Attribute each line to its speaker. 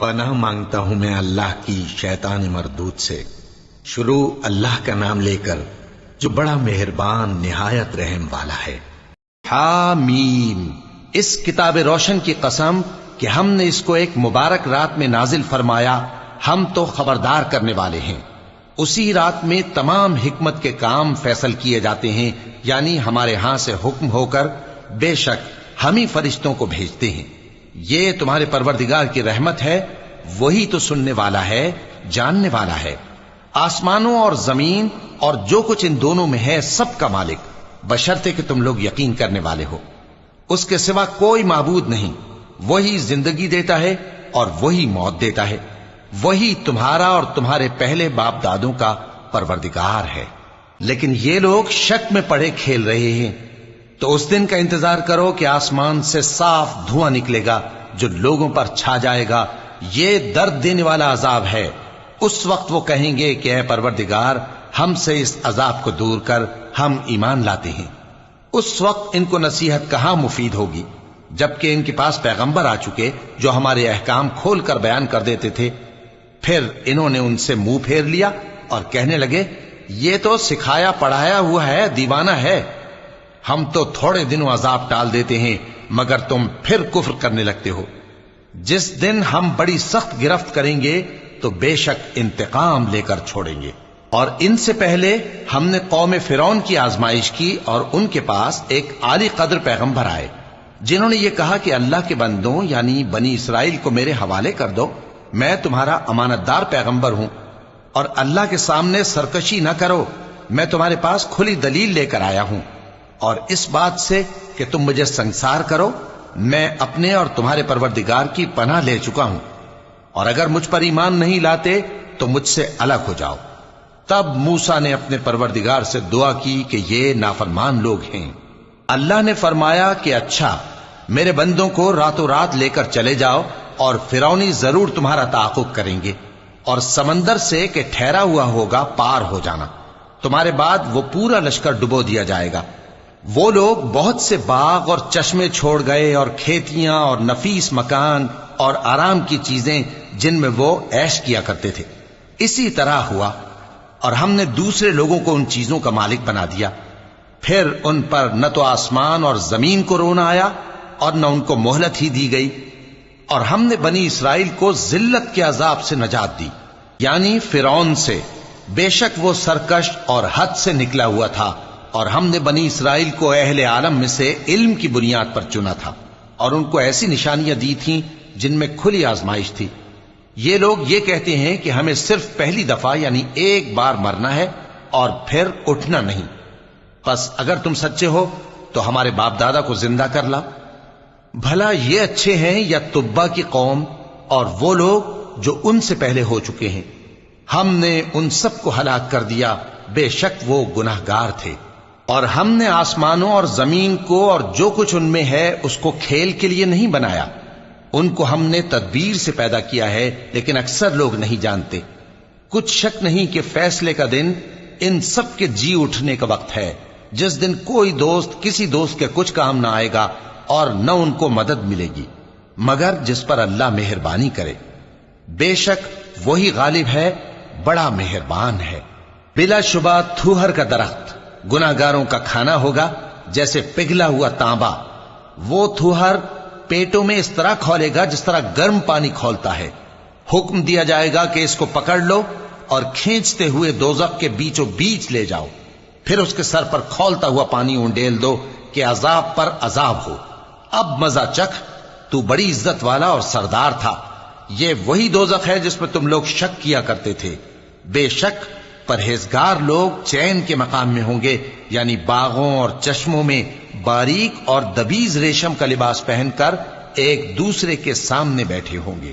Speaker 1: پناہ مانگتا ہوں میں اللہ کی شیطان مردود سے۔ شروع اللہ کا نام لے کر جو بڑا مہربان نہایت رحم والا ہے۔
Speaker 2: حامیم، اس کتاب روشن کی قسم کہ ہم نے اس کو ایک مبارک رات میں نازل فرمایا، ہم تو خبردار کرنے والے ہیں۔ اسی رات میں تمام حکمت کے کام فیصل کیے جاتے ہیں، یعنی ہمارے ہاں سے حکم ہو کر بے شک ہم ہی فرشتوں کو بھیجتے ہیں۔ یہ تمہارے پروردگار کی رحمت ہے، وہی تو سننے والا ہے، جاننے والا ہے۔ آسمانوں اور زمین اور جو کچھ ان دونوں میں ہے سب کا مالک، بشرطے کہ تم لوگ یقین کرنے والے ہو۔ اس کے سوا کوئی معبود نہیں، وہی زندگی دیتا ہے اور وہی موت دیتا ہے، وہی تمہارا اور تمہارے پہلے باپ دادوں کا پروردگار ہے۔ لیکن یہ لوگ شک میں پڑے کھیل رہے ہیں۔ تو اس دن کا انتظار کرو کہ آسمان سے صاف دھواں نکلے گا جو لوگوں پر چھا جائے گا، یہ درد دینے والا عذاب ہے۔ اس وقت وہ کہیں گے کہ اے پروردگار، ہم سے اس عذاب کو دور کر، ہم ایمان لاتے ہیں۔ اس وقت ان کو نصیحت کہاں مفید ہوگی، جبکہ ان کے پاس پیغمبر آ چکے جو ہمارے احکام کھول کر بیان کر دیتے تھے۔ پھر انہوں نے ان سے منہ پھیر لیا اور کہنے لگے، یہ تو سکھایا پڑھایا ہوا ہے، دیوانہ ہے۔ ہم تو تھوڑے دنوں عذاب ٹال دیتے ہیں مگر تم پھر کفر کرنے لگتے ہو۔ جس دن ہم بڑی سخت گرفت کریں گے تو بے شک انتقام لے کر چھوڑیں گے۔ اور ان سے پہلے ہم نے قوم فرعون کی آزمائش کی اور ان کے پاس ایک عالی قدر پیغمبر آئے جنہوں نے یہ کہا کہ اللہ کے بندوں یعنی بنی اسرائیل کو میرے حوالے کر دو، میں تمہارا امانت دار پیغمبر ہوں، اور اللہ کے سامنے سرکشی نہ کرو، میں تمہارے پاس کھلی دلیل لے کر آیا ہوں، اور اس بات سے کہ تم مجھے سنسار کرو، میں اپنے اور تمہارے پروردگار کی پناہ لے چکا ہوں، اور اگر مجھ پر ایمان نہیں لاتے تو مجھ سے الگ ہو جاؤ۔ تب موسیٰ نے اپنے پروردگار سے دعا کی کہ یہ نافرمان لوگ ہیں۔ اللہ نے فرمایا کہ اچھا، میرے بندوں کو راتوں رات لے کر چلے جاؤ، اور فرعونی ضرور تمہارا تعاقب کریں گے، اور سمندر سے کہ ٹھہرا ہوا ہوگا پار ہو جانا، تمہارے بعد وہ پورا لشکر ڈبو دیا جائے گا۔ وہ لوگ بہت سے باغ اور چشمے چھوڑ گئے اور کھیتیاں اور نفیس مکان اور آرام کی چیزیں جن میں وہ عیش کیا کرتے تھے۔ اسی طرح ہوا، اور ہم نے دوسرے لوگوں کو ان چیزوں کا مالک بنا دیا۔ پھر ان پر نہ تو آسمان اور زمین کو رونا آیا اور نہ ان کو مہلت ہی دی گئی، اور ہم نے بنی اسرائیل کو ذلت کے عذاب سے نجات دی، یعنی فرعون سے۔ بے شک وہ سرکش اور حد سے نکلا ہوا تھا، اور ہم نے بنی اسرائیل کو اہل عالم میں سے علم کی بنیاد پر چنا تھا، اور ان کو ایسی نشانیاں دی تھیں جن میں کھلی آزمائش تھی۔ یہ لوگ یہ کہتے ہیں کہ ہمیں صرف پہلی دفعہ یعنی ایک بار مرنا ہے اور پھر اٹھنا نہیں۔ پس اگر تم سچے ہو تو ہمارے باپ دادا کو زندہ کر لاؤ۔ بھلا یہ اچھے ہیں یا تبا کی قوم اور وہ لوگ جو ان سے پہلے ہو چکے ہیں؟ ہم نے ان سب کو ہلاک کر دیا، بے شک وہ گناہگار تھے۔ اور ہم نے آسمانوں اور زمین کو اور جو کچھ ان میں ہے اس کو کھیل کے لیے نہیں بنایا، ان کو ہم نے تدبیر سے پیدا کیا ہے، لیکن اکثر لوگ نہیں جانتے۔ کچھ شک نہیں کہ فیصلے کا دن ان سب کے جی اٹھنے کا وقت ہے، جس دن کوئی دوست کسی دوست کے کچھ کام نہ آئے گا اور نہ ان کو مدد ملے گی مگر جس پر اللہ مہربانی کرے۔ بے شک وہی غالب ہے، بڑا مہربان ہے۔ بلا شبہ تھوہر کا درخت گناہگاروں کا کھانا ہوگا، جیسے پگھلا ہوا تانبا۔ وہ تھوہر پیٹوں میں اس طرح کھولے گا جس طرح گرم پانی کھولتا ہے۔ حکم دیا جائے گا کہ اس کو پکڑ لو اور کھینچتے ہوئے دوزخ کے بیچوں بیچ لے جاؤ، پھر اس کے سر پر کھولتا ہوا پانی اونڈیل دو کہ عذاب پر عذاب ہو۔ اب مزہ چکھ، تو بڑی عزت والا اور سردار تھا۔ یہ وہی دوزخ ہے جس میں تم لوگ شک کیا کرتے تھے۔ بے شک پرہیزگار لوگ چین کے مقام میں ہوں گے، یعنی باغوں اور چشموں میں باریک اور دبیز ریشم کا لباس پہن کر ایک دوسرے کے سامنے بیٹھے ہوں گے۔